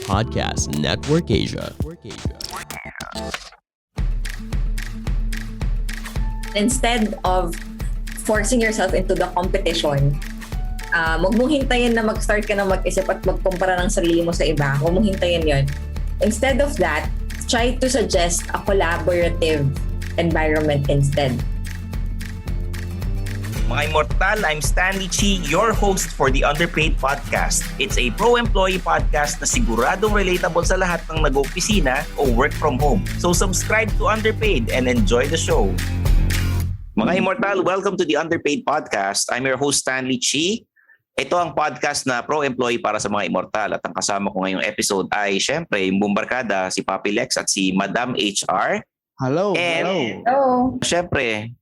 Podcast Network Asia. Instead of forcing yourself into the competition, wag mong hintayin na mag-start ka na mag-isip at magkumpara ng sarili mo sa iba. Wag mong hintayin yon. Instead of that, try to suggest a collaborative environment instead. Mga Immortal, I'm Stanley Chi, your host for the Underpaid Podcast. It's a pro-employee podcast na siguradong relatable sa lahat ng nag-opisina o work from home. So subscribe to Underpaid and enjoy the show. Mga Immortal, welcome to the Underpaid Podcast. I'm your host Stanley Chi. Ito ang podcast na pro-employee para sa mga Immortal. At ang kasama ko ngayong episode ay syempre yung bumbarkada, si Papi Lex at si Madam HR. Hello. Syempre,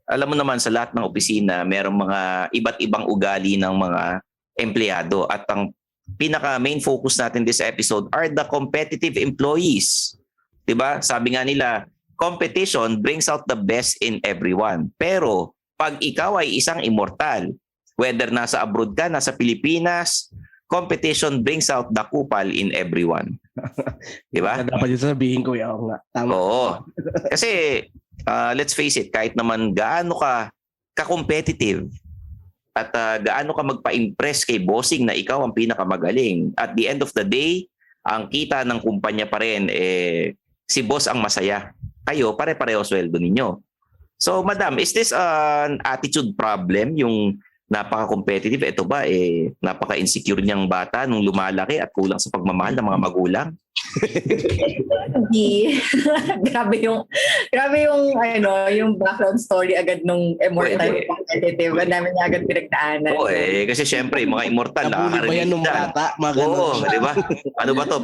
alam mo naman sa lahat ng opisina, merong mga iba't ibang ugali ng mga empleyado. At ang pinaka-main focus natin this episode are the competitive employees. Diba? Sabi nga nila, competition brings out the best in everyone. Pero pag ikaw ay isang immortal, whether nasa abroad ka, nasa Pilipinas, competition brings out the kupal in everyone. Diba? Dapat yung sabihin ko, ako nga. Tama. Oo. Kasi let's face it, kahit naman gaano ka ka-competitive at gaano ka magpa-impress kay bossing na ikaw ang pinakamagaling, at the end of the day, ang kita ng kumpanya pa rin, si boss ang masaya. Kayo, pare-pareho sweldo ninyo. So, madam, is this an attitude problem, yung napaka-competitive? Ito ba, napaka-insecure niyang bata nung lumalaki at kulang sa pagmamahal ng mga magulang? Hindi. grabe yung yung background story agad nung immortal competitive. Ang dami niya agad pinagdaanan. Oo, kasi syempre, mga immortal, Nabuli ba yan nung bata? Oo, di ba? Ano ba to?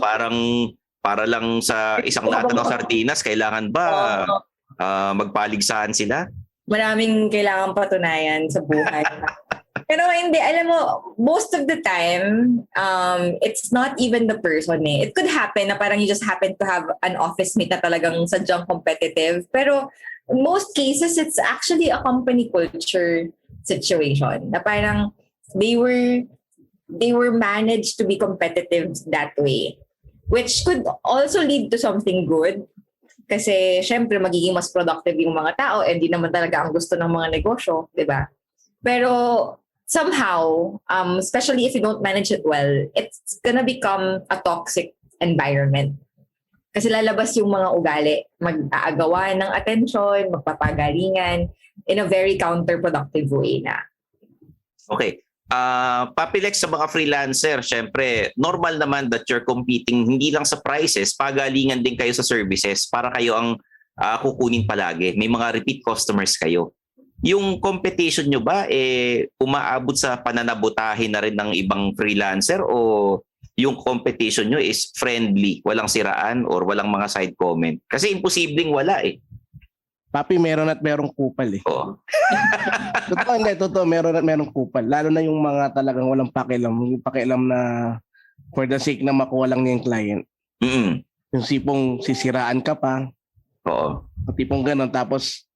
Para lang sa isang lata ng sardinas, kailangan ba magpaligsahan sila? Maraming kailangan patunayan sa buhay. Pero hindi, alam mo, most of the time, it's not even the person eh. It could happen na parang you just happen to have an office mate na talagang sadyang competitive. Pero in most cases, it's actually a company culture situation. Na parang they were managed to be competitive that way. Which could also lead to something good. Kasi syempre magiging mas productive yung mga tao, and di naman talaga ang gusto ng mga negosyo, di ba? Pero somehow, especially if you don't manage it well, it's gonna become a toxic environment. Kasi lalabas yung mga ugali, mag-aagawan ng attention, magpapagalingan in a very counterproductive way na. Okay. Papi Lex, sa mga freelancer, syempre, normal naman that you're competing hindi lang sa prices, pagalingan din kayo sa services para kayo ang kukunin palagi. May mga repeat customers kayo. Yung competition nyo ba, umaabot sa pananabutahin na rin ng ibang freelancer, o yung competition nyo is friendly, walang siraan or walang mga side comment? Kasi imposibleng wala eh. Papi, meron at merong kupal eh. Oo. Totoo, meron at merong kupal. Lalo na yung mga talagang walang pakialam. Yung pakialam na for the sake na makuha lang niya yung client. Mm-hmm. Yung sipong sisiraan ka pa. Oo. Tipong gano'n. Tapos,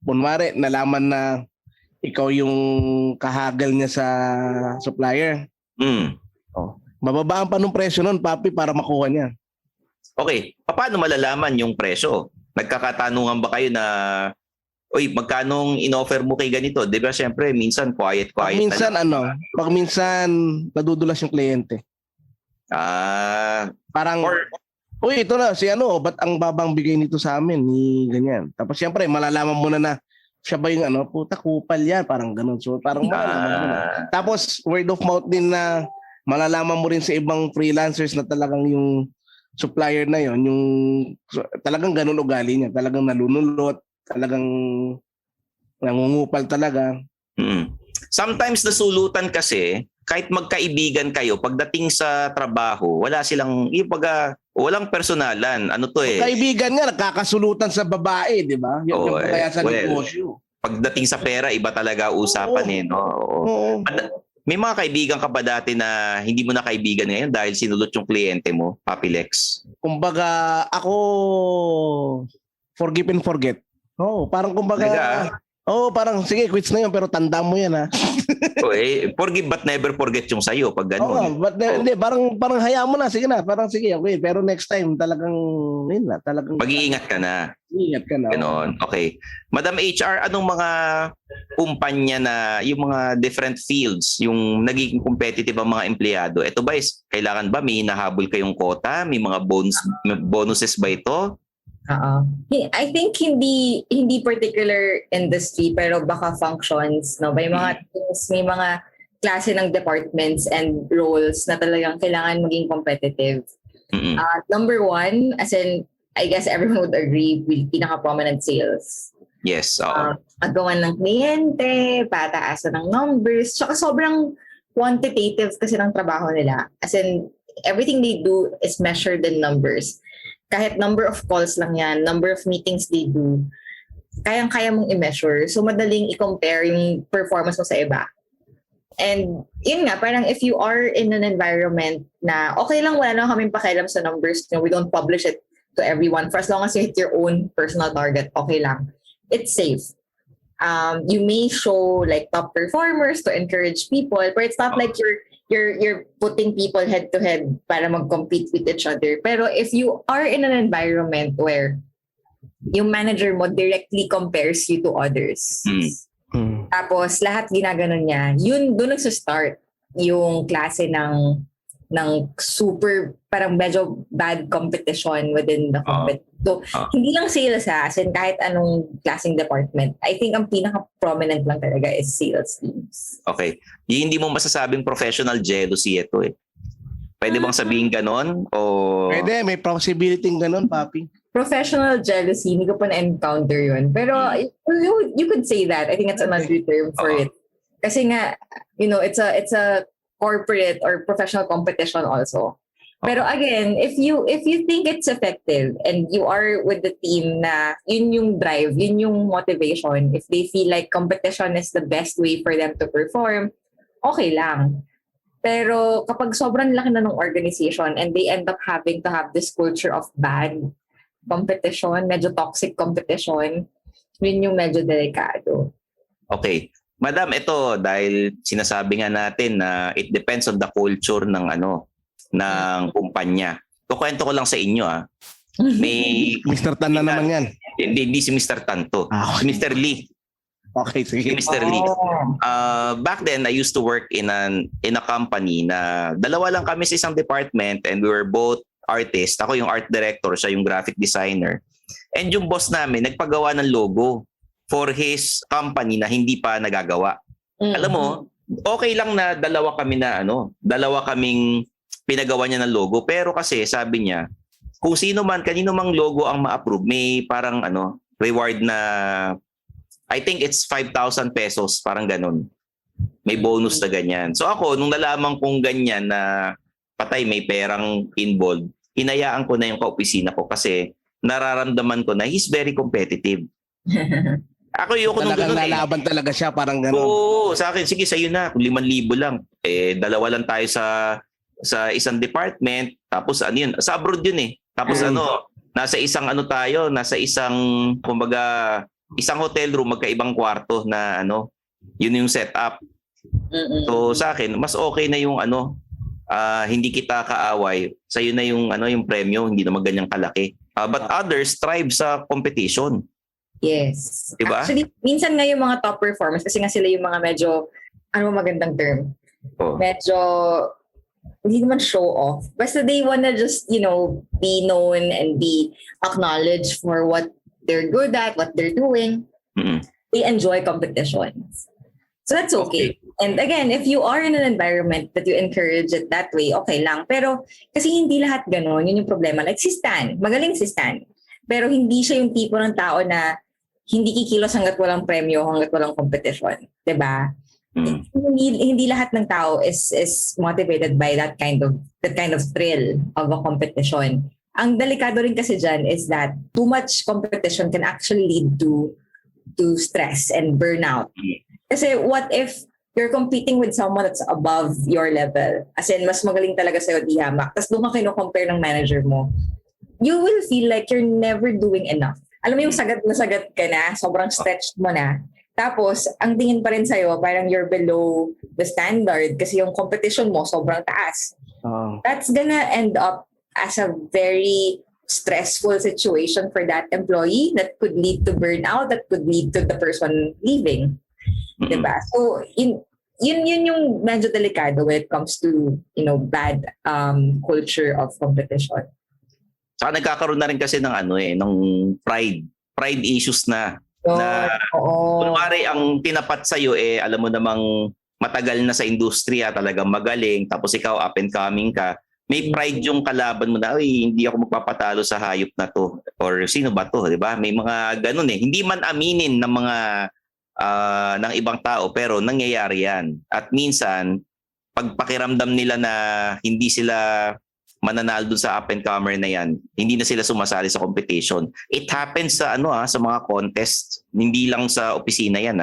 kunwari, nalaman na ikaw yung kahagal niya sa supplier. Mm. Bababaan pa nung presyo nun, Papi, para makuha niya. Okay. Paano malalaman yung presyo? Nagkakatanungan ba kayo na, oy, magkanong in-offer mo kay ganito? Di ba, syempre, minsan quiet. Pag minsan, nadudulas yung kliyente. Parang, uy, ito na, si ba't ang babang bigay nito sa amin? Ganyan. Tapos, syempre, malalaman mo na siya ba yung puta, kupal yan. Parang ganun. So, parang malalaman mo na. Tapos, word of mouth din na malalaman mo rin sa ibang freelancers na talagang yung supplier na yon, yung talagang ganun ugali niya, talagang nalunulot, talagang nangungupal talaga. Sometimes nasulutan kasi, kahit magkaibigan kayo, pagdating sa trabaho, wala silang, walang personalan. Ano to eh? Kaibigan nga, nagkakasulutan sa babae, di ba? Yung kaya sa negosyo. Pagdating sa pera, iba talaga usapan no? Oo. May mga kaibigan ka ba dati na hindi mo na kaibigan ngayon dahil sinulot yung kliyente mo, Papi Lex? Kumbaga, ako forgive and forget. Parang kumbaga, Oo, parang sige, quits na yun, pero tanda mo yan ha. Forgive but never forget yung sa'yo pag Oo, ganun. but hindi, parang hayaan mo na, sige na, parang sige, okay, pero next time talagang, yun na, talagang Mag-iingat ka na. ingat ka na. Ganon. Okay. Madam HR, anong mga kumpanya na, yung mga different fields, yung nagiging competitive ang mga empleyado? Ito ba is, kailangan ba may hinahabol kayong quota? May mga bonuses ba ito? I think hindi particular industry pero baka functions, no? May mga things, may mga klase ng departments and roles na talagang kailangan maging competitive. Mm-mm. Number one, as in, I guess everyone would agree, with pinaka-prominent sales. Yes. Oo. Agawan ng kliyente, pataasan ng numbers, tsaka sobrang quantitative kasi ng trabaho nila. As in, everything they do is measured in numbers. Kahit number of calls lang yan, number of meetings they do, kayang-kaya mong i-measure. So, madaling i-compare yung performance mo sa iba. And yun nga, parang if you are in an environment na okay lang, wala na kaming pakialam sa numbers, we don't publish it to everyone. For as long as you hit your own personal target, okay lang. It's safe. You may show like top performers to encourage people, but it's not like you're putting people head to head para mag-compete with each other. Pero if you are in an environment where yung manager mo directly compares you to others, tapos lahat ginaganon niya, yun doon nagsa-start yung klase ng super parang medyo bad competition within the company. So, hindi lang sales as in kahit anong klaseng department. I think ang pinaka-prominent lang talaga is sales teams. Okay. Hindi mo masasabing professional jealousy ito eh. Pwede bang sabihin ganon? O... Pwede, may possibility ganon, papi. Professional jealousy, hindi ko pa na-encounter yun. Pero you could say that. I think it's another term for it. Kasi nga, it's a corporate or professional competition also. Pero again, if you think it's effective and you are with the team na yun yung drive, yun yung motivation, if they feel like competition is the best way for them to perform, okay lang. Pero kapag sobrang laki na ng organization and they end up having to have this culture of bad competition, medyo toxic competition, yun yung medyo delikado. Okay. Madam, ito dahil sinasabi nga natin na it depends on the culture ng ng kumpanya. Kukwento ko lang sa inyo May Mr. Tan na naman yan. Hindi si Mr. Tan to. Okay. Si Mr. Lee. Okay, sige. Si Mr. Lee. Back then I used to work in a company na dalawa lang kami sa isang department and we were both artists. Ako yung art director, siya yung graphic designer. And yung boss namin nagpagawa ng logo for his company na hindi pa nagagawa. Alam mo, okay lang na dalawa kaming pinagawa niya ng logo, pero kasi sabi niya, kung kanino mang logo ang ma-approve, may parang reward na I think it's 5,000 pesos, parang ganun. May bonus na ganyan. So ako, nung nalaman kong ganyan na patay may perang involved, hinayaan ko na yung kaopisina ko kasi nararamdaman ko na he's very competitive. Ako yung Talagang lalaban talaga siya, parang gano'n. Oo, sa akin, sige, sa'yo na. 5,000 lang. Dalawa lang tayo sa isang department. Tapos sa abroad yun eh. Tapos nasa isang nasa isang, kumbaga, isang hotel room, magkaibang kwarto na yun yung setup. So sa akin, mas okay na yung hindi kita kaaway. Sa'yo na yung premyo, hindi naman ganyang kalaki. But others thrive sa competition. Yes. Diba? Actually, minsan nga yung mga top performers, kasi nga sila yung mga medyo, magandang term? Medyo, hindi naman show off. Basta they wanna just, be known and be acknowledged for what they're good at, what they're doing. Mm-hmm. They enjoy competitions. So that's okay. And again, if you are in an environment that you encourage it that way, okay lang. Pero kasi hindi lahat ganun, yun yung problema. Like si Stan, magaling si Stan. Pero hindi siya yung tipo ng tao na hindi kikilos hanggat walang premyo, hanggat walang competition. Diba? Hindi lahat ng tao is motivated by that kind of thrill of a competition. Ang delikado rin kasi dyan is that too much competition can actually lead to stress and burnout. Kasi what if you're competing with someone that's above your level? As in, mas magaling talaga sa'yo di hamak. Tapos doon ka kino-compare ng manager mo. You will feel like you're never doing enough. Alam mo yung sagat na sagat ka na, sobrang stretched mo na. Tapos, ang tingin pa rin sa'yo, parang you're below the standard kasi yung competition mo sobrang taas. That's gonna end up as a very stressful situation for that employee that could lead to burnout, that could lead to the person leaving. Diba? So, yun yung medyo delikado when it comes to, bad culture of competition. Saka nagkakaroon na rin kasi ng ng pride issues na. Kunwari ang tinapat sa iyo alam mo namang matagal na sa industriya, talagang magaling, tapos ikaw up and coming ka. May pride yung kalaban mo na, hindi ako magpapatalo sa hayop na to. Or sino ba to, di ba? May mga ganun Hindi man aminin ng mga ng ibang tao, pero nangyayari yan. At minsan, pagpakiramdam nila na hindi sila mananalo dun sa up and comer na yan, hindi na sila sumasali sa competition. It happens sa sa mga contest, hindi lang sa opisina yan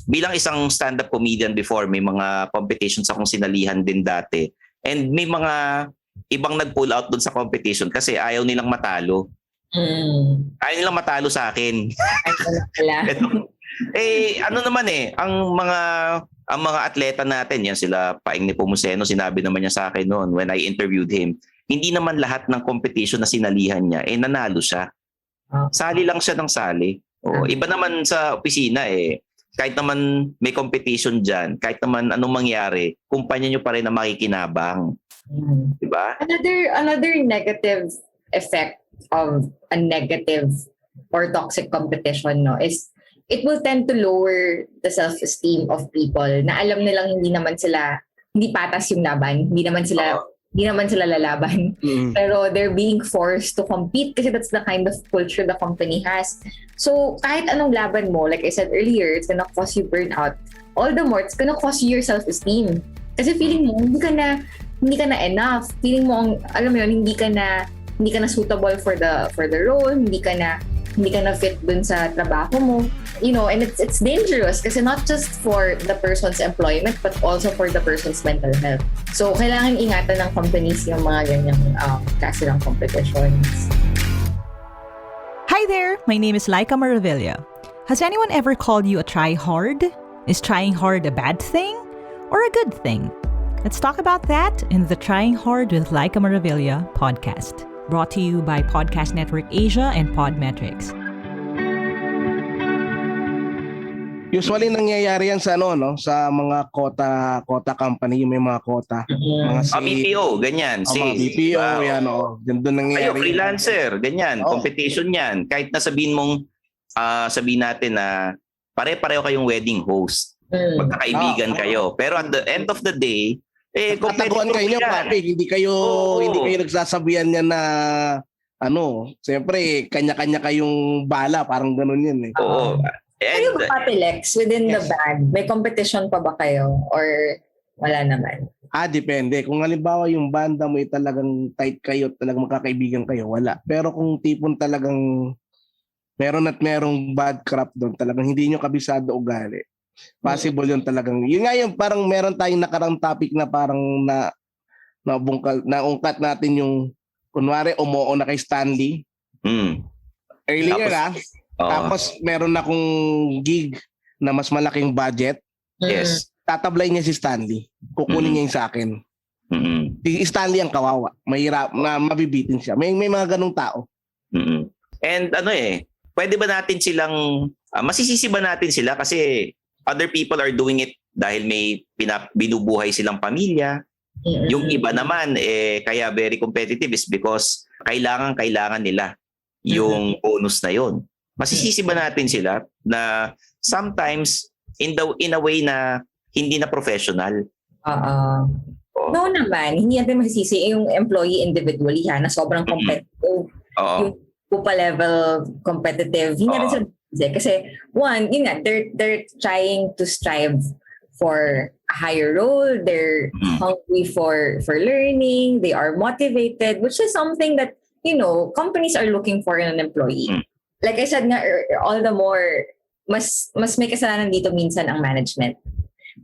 bilang isang stand-up comedian before, may mga competitions akong sinalihan din dati. And may mga ibang nag-pull out dun sa competition kasi ayaw nilang matalo. Ayaw nilang matalo sa akin. Ang mga atleta natin, yan sila Paing Nepomuceno, sinabi naman niya sa akin noon when I interviewed him, hindi naman lahat ng competition na sinalihan niya, nanalo siya. Sali lang siya ng sali. Iba naman sa opisina kahit naman may competition dyan, kahit naman anong mangyari, kumpanya nyo pa rin na makikinabang. Diba? Another negative effect of a negative or toxic competition is it will tend to lower the self-esteem of people na alam nilang hindi patas yung laban, hindi naman sila lalaban. Pero they're being forced to compete kasi that's the kind of culture the company has. So kahit anong laban mo, like I said earlier, it's gonna cause you burnout. All the more, it's gonna cause you your self-esteem. Kasi feeling mo, hindi ka na enough. Feeling mo, alam mo yun, hindi ka na suitable for the role, hindi ka na fit dun sa trabaho mo. And it's dangerous kasi not just for the person's employment but also for the person's mental health. So, kailangan ingatan ng companies yung mga ganyang klase ng competitions. Hi there, my name is Laika Maravilla. Has anyone ever called you a try-hard? Is trying hard a bad thing or a good thing? Let's talk about that in the Trying Hard with Laika Maravilla podcast. Brought to you by Podcast Network Asia and Podmetrics. Usually nangyayari yan sa sa mga quota company, may mga quota, mga BPO, ganyan. Mga BPO, yan doon nangyayari. Kayo freelancer, ganyan, competition yan. Kahit na sabihin mong sabihin natin na pare-pareho kayong wedding host. Magkakaibigan kayo. Pero at the end of the day, kataguan kayo papi, hindi kayo nagsasabihan niya na siyempre kanya-kanya kayong bala, parang ganun yan Oo. Kayo ba, Papi Lex, within the band, may competition pa ba kayo or wala naman? Depende. Kung halimbawa yung banda mo talagang tight kayo, talagang magkakaibigan kayo, wala. Pero kung tipon talagang merong bad crap doon, talagang hindi nyo kabisado ugali, possible yun talagang. Yun nga yung parang meron tayong nakarang topic na parang naungkat natin yung kunwari umuo na kay Stanley. Earlier tapos meron akong gig na mas malaking budget. Yes. Tatablay niya si Stanley. Kukunin niya yung sa akin. Si Stanley ang kawawa. Mahirap na mabibitin siya. May mga ganung tao. And pwede ba natin silang masisisi ba natin sila kasi other people are doing it dahil may binubuhay silang pamilya. Yung iba naman kaya very competitive is because kailangan nila yung bonus na yon. Masisisi ba natin sila na sometimes in a way na hindi na professional? No naman, hindi natin masisisi yung employee individually na sobrang competitive. Yung pupa level competitive. Hindi natin sila kasi one, yun nga, they're trying to strive for a higher role. They're hungry for learning. They are motivated, which is something that, companies are looking for in an employee. Like I said nga, all the more, mas may kasalanan dito minsan ang management.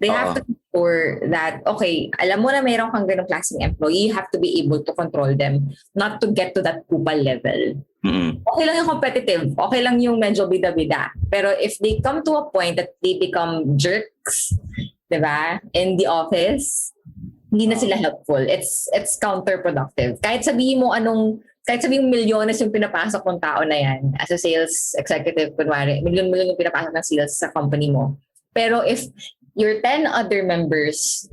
They have to sure that, okay, alam mo na mayroon kang ganong klaseng employee, you have to be able to control them, not to get to that kupal level. Mm-mm. Okay lang yung competitive, okay lang yung medyo bida-bida. Pero if they come to a point that they become jerks, diba, in the office, hindi na sila helpful. It's counterproductive. Kahit sabihin mo milyones yung pinapasok ng tao na yan, as a sales executive, kunwari, milyon-milyon yung pinapasok ng sales sa company mo. Pero if your 10 other members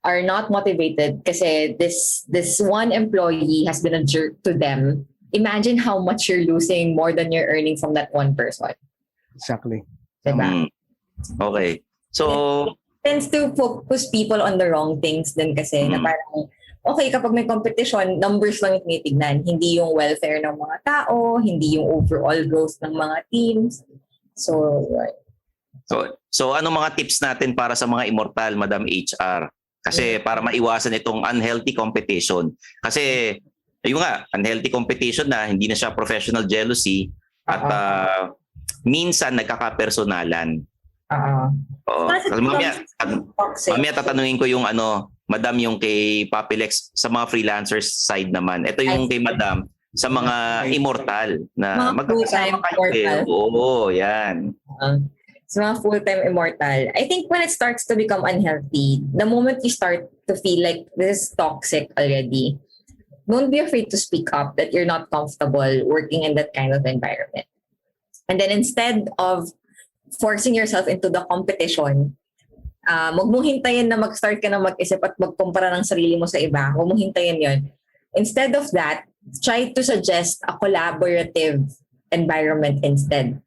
are not motivated kasi this one employee has been a jerk to them, imagine how much you're losing more than you're earning from that one person. Exactly. Diba? Okay. So, Tends to focus people on the wrong things din kasi na parang, okay, kapag may competition, numbers lang yung tinitignan. Hindi yung welfare ng mga tao, hindi yung overall growth ng mga teams. So, yun. So ano mga tips natin para sa mga immortal, Madam HR? Kasi para maiwasan itong unhealthy competition. Kasi ayun nga, unhealthy competition na hindi na siya professional jealousy at minsan nagkakapersonalan. Mamaya tatanungin ko yung Madam, yung kay Papilex sa mga freelancers side naman. Ito yung kay Madam sa mga immortal na mga full-time immortal. Oo, yan. So mga full-time immortal. I think when it starts to become unhealthy, the moment you start to feel like this is toxic already, don't be afraid to speak up that you're not comfortable working in that kind of environment. And then instead of forcing yourself into the competition, wag mong hintayin na mag-start ka na mag-isip at magkumpara ng sarili mo sa iba. Wag mong hintayin yon. Instead of that, try to suggest a collaborative environment instead.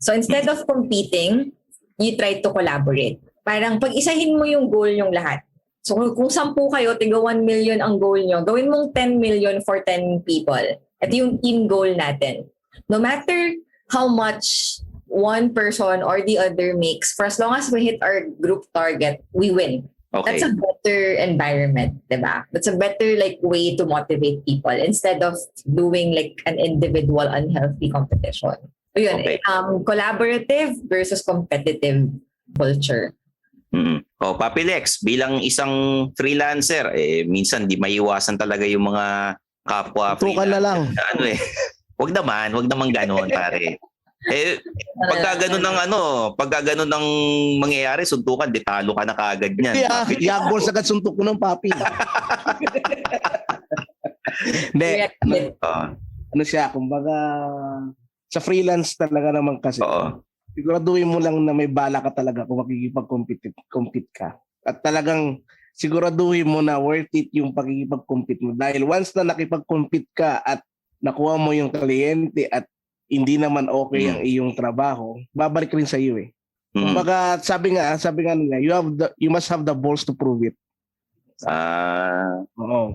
So instead of competing, you try to collaborate. Parang pag-isahin mo yung goal yung lahat. So kung 10 kayo, tiga 1 million ang goal nyo, gawin mong 10 million for 10 people. Ito yung team goal natin. No matter how much one person or the other makes, for as long as we hit our group target, we win. Okay. That's a better environment, diba? That's a better way to motivate people instead of doing an individual unhealthy competition. So yun, okay. Collaborative versus competitive culture. Papilex, bilang isang freelancer, minsan di maiwasan talaga yung mga kapwa freelancer. Na lang. Wag naman gano'n, pare. Pagka ganun ng mangyayari, suntukan, di talo ka na kaagad niyan. Yagol sagad suntok ko ng papi. Kumbaga, sa freelance talaga naman kasi. Siguraduhin mo lang na may bala ka talaga kung makikipag-compete ka. At talagang siguraduhin mo na worth it yung pakikipag-compete mo. Dahil once na nakipag-compete ka at nakuha mo yung kliyente at hindi naman okay ang iyong trabaho, babalik rin sa iyo . Kumbaga, sabi nga nila, you must have the balls to prove it.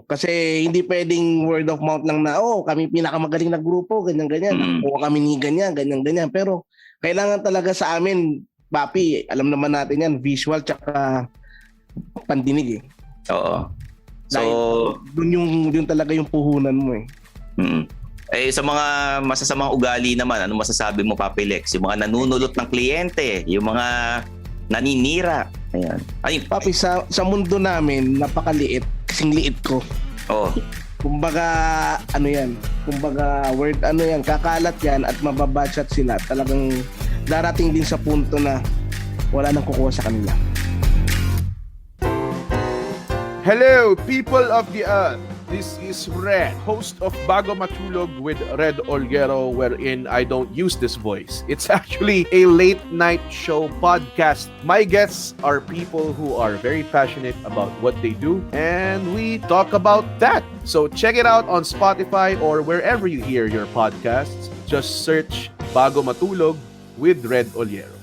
Kasi hindi pwedeng word of mouth lang na, kami pinakamagaling na grupo, ganyan-ganyan. O kami ni ganyan-ganyan. Pero kailangan talaga sa amin, papi, alam naman natin yan, visual tsaka pandinig . Oo. So, dun talaga yung puhunan mo . Sa mga masasamang ugali naman, ano masasabi mo, Papilex? Yung mga nanunulot ng kliyente, yung mga naninira. Ayan. Papi, sa mundo namin, napakaliit. Kasing liit ko. Kumbaga, word kakalat yan at mababadshot sila. Talagang darating din sa punto na wala nang kukuha sa kanila. Hello, people of the earth. This is Red, host of Bago Matulog with Red Olguero, wherein I don't use this voice. It's actually a late night show podcast. My guests are people who are very passionate about what they do, and we talk about that. So check it out on Spotify or wherever you hear your podcasts. Just search Bago Matulog with Red Olguero.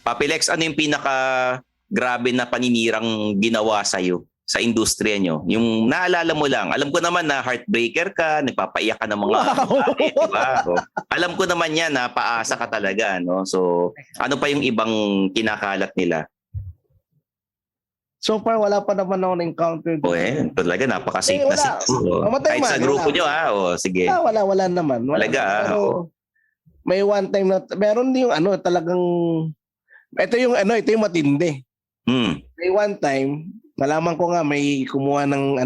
Papilex, ano yung pinaka-grabe na paninirang ginawa sa'yo sa industriya nyo? Yung naalala mo lang. Alam ko naman na heartbreaker ka, nagpapaiyak ka ng mga babae, diba? So, alam ko naman yan na paasa ka talaga. No? So, ano pa yung ibang kinakalat nila? So far, wala pa naman ako na-encounter. Talaga, napaka-safe na safe. Kahit sa grupo nyo, sige. Wala naman. Talaga, may one time na, meron yung talagang, ito yung matindi. May one time, nalaman ko nga may kumuha ng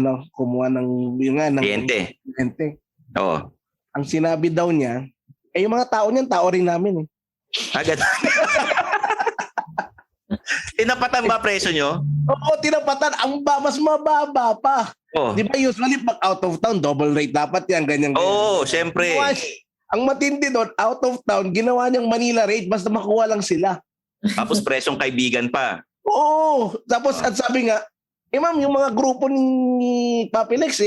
yun nga ng kliyente. Oo. Ang sinabi daw niya, yung mga tao niyan, tao rin namin eh. Agad. Tinapatan ba presyo nyo? Oo, tinapatan. Mas mababa pa. Oo. Di ba usually pag out of town, double rate dapat yan, ganyan. Oo, syempre. Ang matindi doon, out of town, ginawa niyang Manila rate, basta makuha lang sila. Tapos presyong kaibigan pa. Oo. Tapos at sabi nga, ma'am, yung mga grupo ni Papi Lex,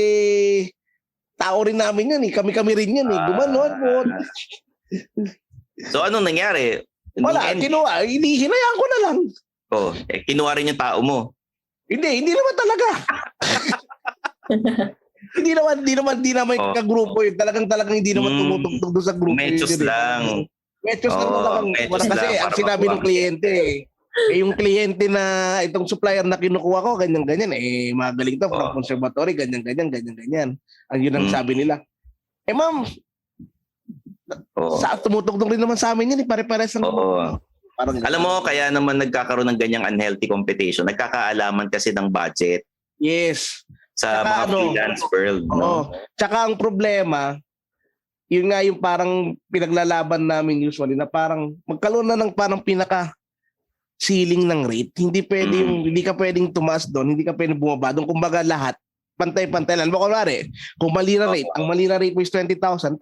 tao rin namin yan eh. Kami-kami rin yan eh. Gumanon po. So anong nangyari? Wala, kinuha. Hinayaan ko na lang. Kinuha rin yung tao mo. Hindi naman talaga. Hindi naman kagrupo yun. Talagang hindi naman tumutugtog doon sa grupo. Medyos lang. Medyos lang. Kasi ang sinabi ng kliyente yung kliyente na itong supplier na kinukuha ko, ganyan-ganyan, magaling to, from conservatory, ganyan-ganyan. Ang yun ang sabi nila. Ma'am, tumutugtog rin naman sa amin yun, pare-pares lang. Parang, alam mo, kaya naman nagkakaroon ng ganyang unhealthy competition. Nagkakaalaman kasi ng budget. Yes. Sa Tsaka, mga freelance world. No? Tsaka ang problema, yun nga yung parang pinaglalaban namin usually na parang magkaroon na ng parang pinaka ceiling ng rate. Hindi ka pwedeng tumaas doon, hindi ka pwedeng bumaba doon. Kumbaga lahat, pantay-pantay lang. Kunwari, kung mali na rate, ang mali na rate mo is 20,000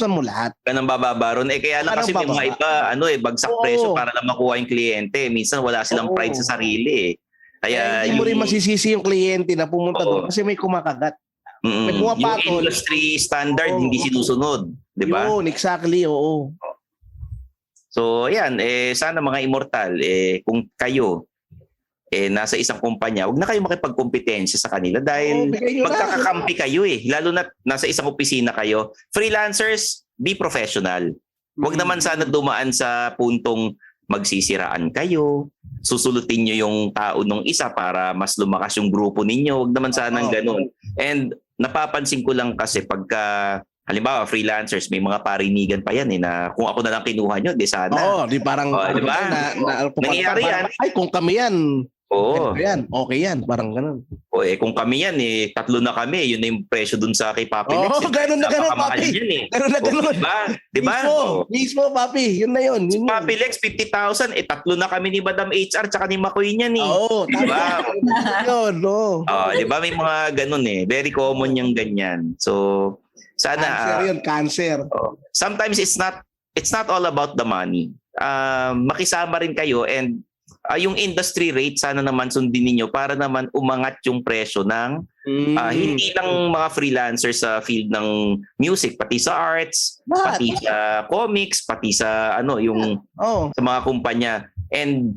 mo lahat. Ganang bababa ron. Kaya lang kasi may mga iba, bagsak presyo para lang makuha yung kliyente. Minsan wala silang pride sa sarili. Kaya hindi mo rin masisisi yung kliyente na pumunta doon kasi may kumakagat. May yung industry standard hindi sinusunod. Di ba? Yun, exactly, oo. So, ayan, sana mga immortal, kung kayo nasa isang kumpanya, huwag na kayo makipagkompetensya sa kanila dahil magkakakampi kayo lalo na nasa isang opisina kayo. Freelancers, be professional. Huwag naman sana dumaan sa puntong magsisiraan kayo, susulutin nyo yung tao nung isa para mas lumakas yung grupo ninyo. Huwag naman sanang ganun. And napapansin ko lang kasi pagka halimbawa, freelancers, may mga parinigan pa yan na kung ako na lang kinuha nyo, di sana. Oo, di parang di ba? Nangyayari yan. Ay, kung kami yan. Oo. Okay yan. Parang ganun. Kung kami yan, tatlo na kami. Yun na yung presyo dun sa kay Papi Lex. Oo, ganun na ganun, Papi. Ganun na ganun. Diba? Mismo, Papi. Yun na yun. Si Papi Lex, 50,000. Tatlo na kami ni Madam HR tsaka ni Makoy niyan Oo, diba? Yun, no. Diba? May mga ganun Very common yung ganyan. So, sana cancer. Sometimes it's not all about the money. Makisama rin kayo and yung industry rate sana naman sundin niyo para naman umangat yung presyo ng hindi lang mga freelancers sa field ng music, pati sa arts, pati sa comics, pati sa sa mga kumpanya. And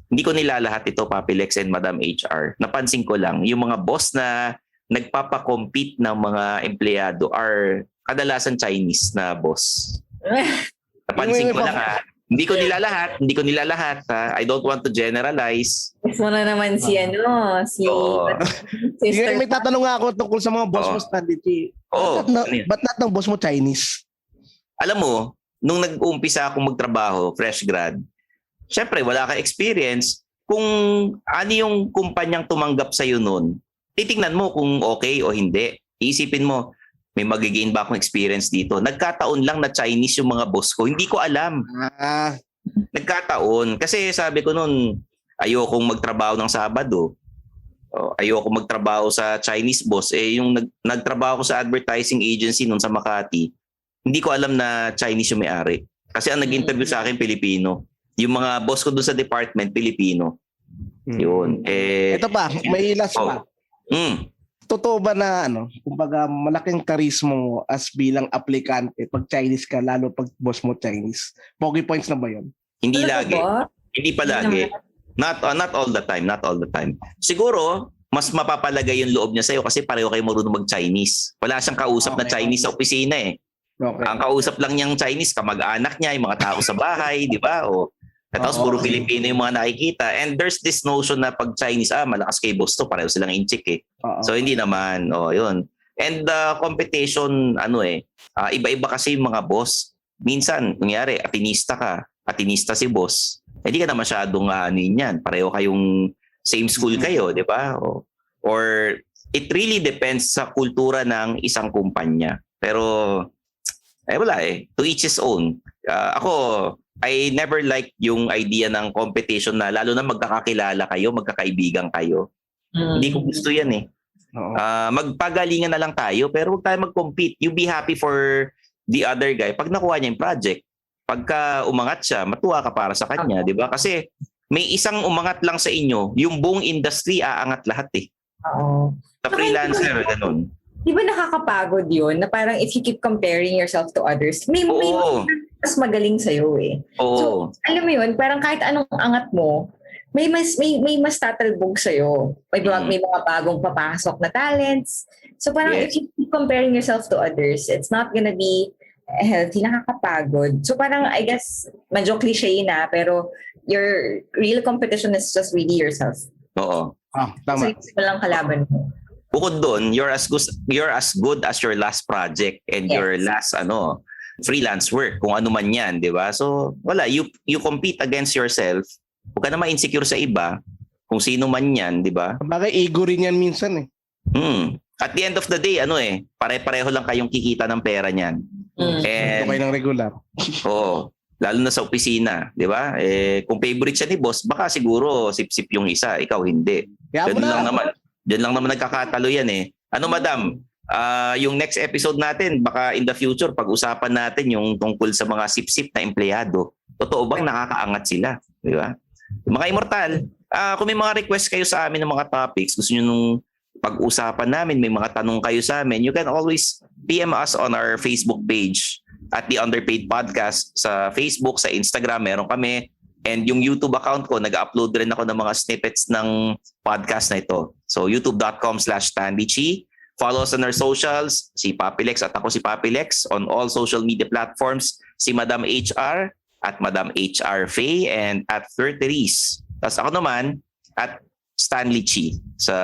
hindi ko nilalahat ito, Papi Lex and Madam HR. Napansin ko lang yung mga boss na nagpapa-compete ng mga empleyado are kadalasan Chinese na boss. Napansin ko lang Hindi ko nilalahat. I don't want to generalize. Gusto na naman si sister. May tatanong nga ako tungkol sa mga boss mo, Stanley. Ba't not ng boss mo Chinese? Alam mo, nung nag-uumpisa akong magtrabaho, fresh grad, syempre wala ka experience. Kung ano yung kumpanyang tumanggap sa'yo noon, titingnan mo kung okay o hindi. Iisipin mo, may magigain ba akong experience dito? Nagkataon lang na Chinese yung mga boss ko. Hindi ko alam. Nagkataon. Kasi sabi ko noon, ayokong magtrabaho ng Sabado. Ayokong magtrabaho sa Chinese boss. Yung nagtrabaho ko sa advertising agency noon sa Makati, hindi ko alam na Chinese yung may-ari. Kasi ang nag-interview sa akin, Pilipino. Yung mga boss ko doon sa department, Pilipino. Yun. Ito pa, may last pa. Totoo ba na kumbaga malaking karisma mo as bilang aplikante pag Chinese ka, lalo pag boss mo Chinese? Pogi points na ba yun? Hindi lagi. Hindi pa lagi. Not all the time. Siguro, mas mapapalagay yung loob niya sa'yo kasi pareho kayo marunong mag-Chinese. Wala siyang kausap na Chinese sa opisina Okay. Ang kausap lang niyang Chinese, kamag-anak niya, yung mga tao sa bahay, di ba? Tapos puro Pilipino yung mga nakikita. And there's this notion na pag Chinese, malakas kay boss to, pareho silang inchik So hindi naman. Yun. And competition, iba-iba kasi yung mga boss. Minsan, nangyari, atinista ka, atinista si boss. Hindi ka na masyadong yan. Pareho kayong same school kayo, di ba? Or it really depends sa kultura ng isang kumpanya. Pero, wala to each his own. Ako, I never like yung idea ng competition na lalo na magkakakilala kayo, magkakaibigan kayo. Hindi ko gusto yan magpagalingan na lang tayo pero huwag tayo mag-compete. You be happy for the other guy pag nakuha niya yung project. Pagka umangat siya, matuwa ka para sa kanya, di ba? Kasi may isang umangat lang sa inyo, yung buong industry aangat lahat Oo. Sa freelancer, ganun. Di ba nakakapagod yun na parang if you keep comparing yourself to others, may mas magaling sa'yo So, alam mo yun, parang kahit anong angat mo, may mas tatalbog sa'yo. May mga bagong papasok na talents. So parang if you keep comparing yourself to others, it's not gonna be healthy, nakakapagod. So parang I guess, medyo cliche na, pero your real competition is just really yourself. Oo. Tama. So yung lang kalaban mo. Bukod doon, you're as good as your last project and your last freelance work, kung ano man yan, di ba? So wala, you compete against yourself. Huwag ka na ma-insecure sa iba, kung sino man yan, di ba? Bagay, ego rin yan minsan At the end of the day, pare-pareho lang kayong kikita ng pera niyan. Ito kayo ng regular. Lalo na sa opisina, di ba? Kung favorite siya ni boss, baka siguro sip-sip yung isa, ikaw hindi. Diyan lang naman nagkakatalo yan Madam? Yung next episode natin, baka in the future, pag-usapan natin yung tungkol sa mga sip-sip na empleyado. Totoo bang nakakaangat sila? Di ba? Mga immortal, kung may mga request kayo sa amin ng mga topics, gusto nyo nung pag-usapan namin, may mga tanong kayo sa amin, you can always PM us on our Facebook page at The Underpaid Podcast. Sa Facebook, sa Instagram, meron kami. And yung YouTube account ko, nag-upload rin ako ng mga snippets ng podcast na ito. So, youtube.com/StanleyChi. Follow us on our socials, si Papilex at ako si Papilex on all social media platforms, si Madam HR at Madam HR Faye and at Therese. Tapos ako naman at Stanley Chi sa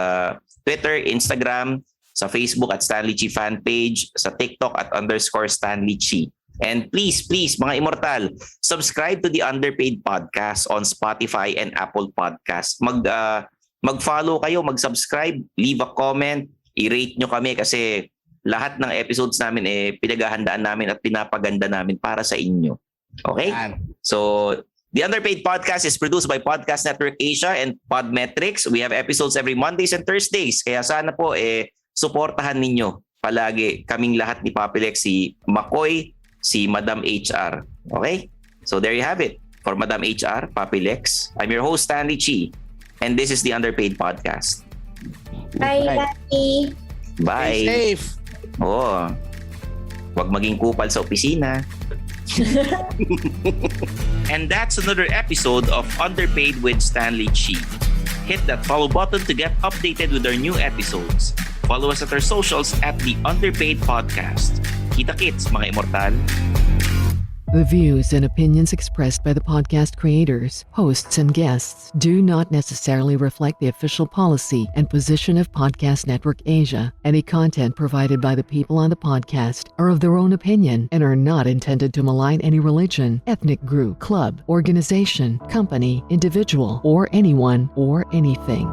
Twitter, Instagram, sa Facebook at Stanley Chi fan page, sa TikTok at _Stanley Chi. And please, mga immortal, subscribe to the Underpaid Podcast on Spotify and Apple Podcasts. Mag-follow kayo, mag-subscribe, leave a comment, i-rate nyo kami kasi lahat ng episodes namin pinaghahandaan namin at pinapaganda namin para sa inyo. Okay? So, the Underpaid Podcast is produced by Podcast Network Asia and Podmetrics. We have episodes every Mondays and Thursdays. Kaya sana po suportahan ninyo palagi kaming lahat ni Papilex, si Makoy, si Madam HR. Okay? So there you have it. For Madam HR, Papilex, I'm your host, Stanley Chi. And this is the Underpaid Podcast. Bye, Daddy. Bye. Stay safe. Huwag maging kupal sa opisina. And that's another episode of Underpaid with Stanley Chi. Hit that follow button to get updated with our new episodes. Follow us at our socials at The Underpaid Podcast. Kita-kits, mga immortal. The views and opinions expressed by the podcast creators, hosts, and guests do not necessarily reflect the official policy and position of Podcast Network Asia. Any content provided by the people on the podcast are of their own opinion and are not intended to malign any religion, ethnic group, club, organization, company, individual, or anyone or anything.